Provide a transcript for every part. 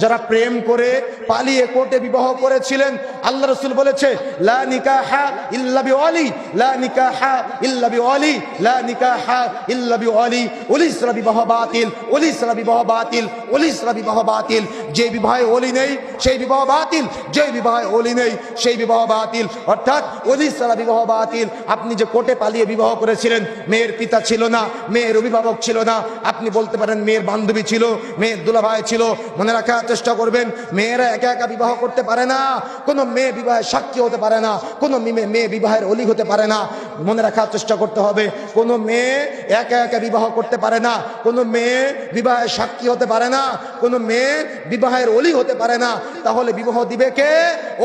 যারা প্রেম করে পালিয়ে কোর্টে বিবাহ করেছিলেন, আল্লাহ রাসূল বলেছে লা নিকাহা ইল্লা বিওয়ালি, লা নিকাহা ইল্লা বিওয়ালি, লা নিকাহা ইল্লা বিওয়ালি। ওলি ছাড়া বিবাহ বাতিল, ওলি ছাড়া বিবাহ বাতিল, ওলি ছাড়া বিবাহ বাতিল। যে বিবাহে ওলি নেই সেই বিবাহ বাতিল, যে বিবাহে ওলি নেই সেই বিবাহ বাতিল। অর্থাৎ ওলি ছাড়া বিবাহ বাতিল। আপনি যে কোর্টে পালিয়ে বিবাহ করেছিলেন, মেয়ের পিতা ছিল না, মেয়ের অভিভাবক ছিল না, আপনি বলতে পারেন মেয়ের বান্ধবী ছিল, মেয়ের দুলাভাই ছিল। মনে রাখা চেষ্টা করবেন, মেয়েরা একা একা বিবাহ করতে পারে না, কোনো মেয়ে বিবাহের সাক্ষী হতে পারে না, কোনো মেয়ে বিবাহের অলি হতে পারে না। মনে রাখার চেষ্টা করতে হবে, কোনো মেয়ে একা একা বিবাহ করতে পারে না, কোনো মেয়ে বিবাহের সাক্ষী হতে পারে না, কোনো মেয়ে বিবাহের অলি হতে পারে না। তাহলে বিবাহ দিবে কে?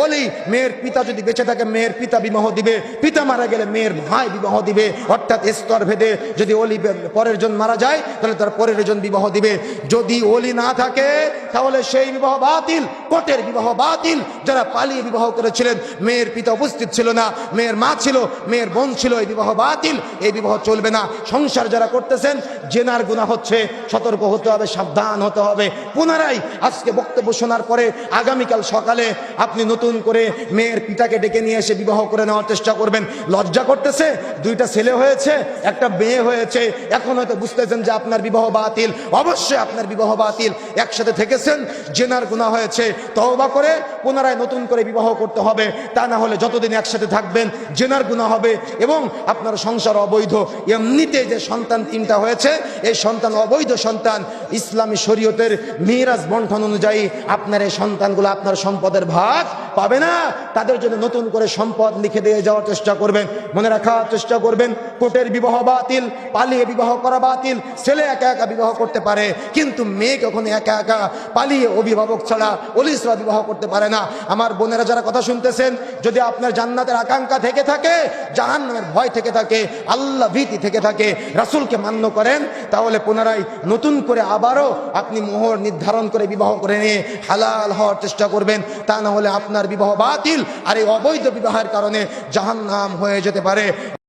অলি। মেয়ের পিতা যদি বেঁচে থাকে মেয়ের পিতা বিবাহ দিবে, পিতা মারা গেলে মেয়ের ভাই বিবাহ দিবে। অর্থাৎ স্তর ভেদে যদি অলি পরের জন মারা যায় তাহলে তার পরের জন বিবাহ দিবে। যদি অলি না থাকে তাহলে সেই বিবাহ বাতিল, কোর্টের বিবাহ বাতিল। যারা পালিয়ে বিবাহ করেছিলেন, মেয়ের পিতা উপস্থিত ছিল না, মেয়ের মা ছিল, মেয়ের বোন ছিল, এই বিবাহ বাতিল, এই বিবাহ চলবে না। সংসার যারা করতেছেন, জেনার গুনাহ হচ্ছে, সতর্ক হতে হবে, সাবধান হতে হবে। পুনরায় আজকে বক্তব্য শোনার পরে আগামীকাল সকালে আপনি নতুন করে মেয়ের পিতাকে ডেকে নিয়ে এসে বিবাহ করে নেওয়ার চেষ্টা করবেন। লজ্জা করতেছে, দুইটা ছেলে হয়েছে, একটা মেয়ে হয়েছে, এখন হয়তো বুঝতেছেন যে আপনার বিবাহ বাতিল। অবশ্যই আপনার বিবাহ বাতিল। একসাথে থেকেছেন, জেনার গুনাহ হয়েছে, তওবা করে পুনরায় নতুন করে বিবাহ করতে হবে। তা না হলে যতদিন একসাথে থাকবেন জেনার গুনাহ হবে এবং আপনার সংসার অবৈধ। এমনিতে যে সন্তান তিনটা হয়েছে, এই সন্তান অবৈধ সন্তান। ইসলামী শরীয়তের মিরাজ বন্টন অনুযায়ী আপনার এই সন্তানগুলো আপনার সম্পদের ভাগ পাবে না। তাদের জন্য নতুন করে সম্পদ লিখে দিয়ে যাওয়ার চেষ্টা করবেন। মনে রাখার চেষ্টা করবেন, কোর্টের বিবাহ বাতিল, পালিয়ে বিবাহ করা বাতিল। ছেলে একা একা বিবাহ করতে পারে, কিন্তু মেয়ে কখনো একা একা পালিয়ে অভিভাবক ছাড়া ওলি ছাড়া বিবাহ করতে পারে না। আমার বোনেরা যারা কথা শুনতেছেন, যদি আপনার জান্নাতের আকাঙ্ক্ষা থেকে থাকে, জাহান্নামের ভয় থেকে থাকে, আল্লাহ ভীতি থেকে থাকে, রাসূলকে মান্য করেন, তাহলে পুনরায় নতুন করে আবারও আপনি মোহর নির্ধারণ করে বিবাহ করে নিয়ে হালাল হওয়ার চেষ্টা করবেন। তা না হলে আপনার বিবাহ বাতিল, আর এই অবৈধ বিবাহের কারণে জাহান্নাম হয়ে যেতে পারে।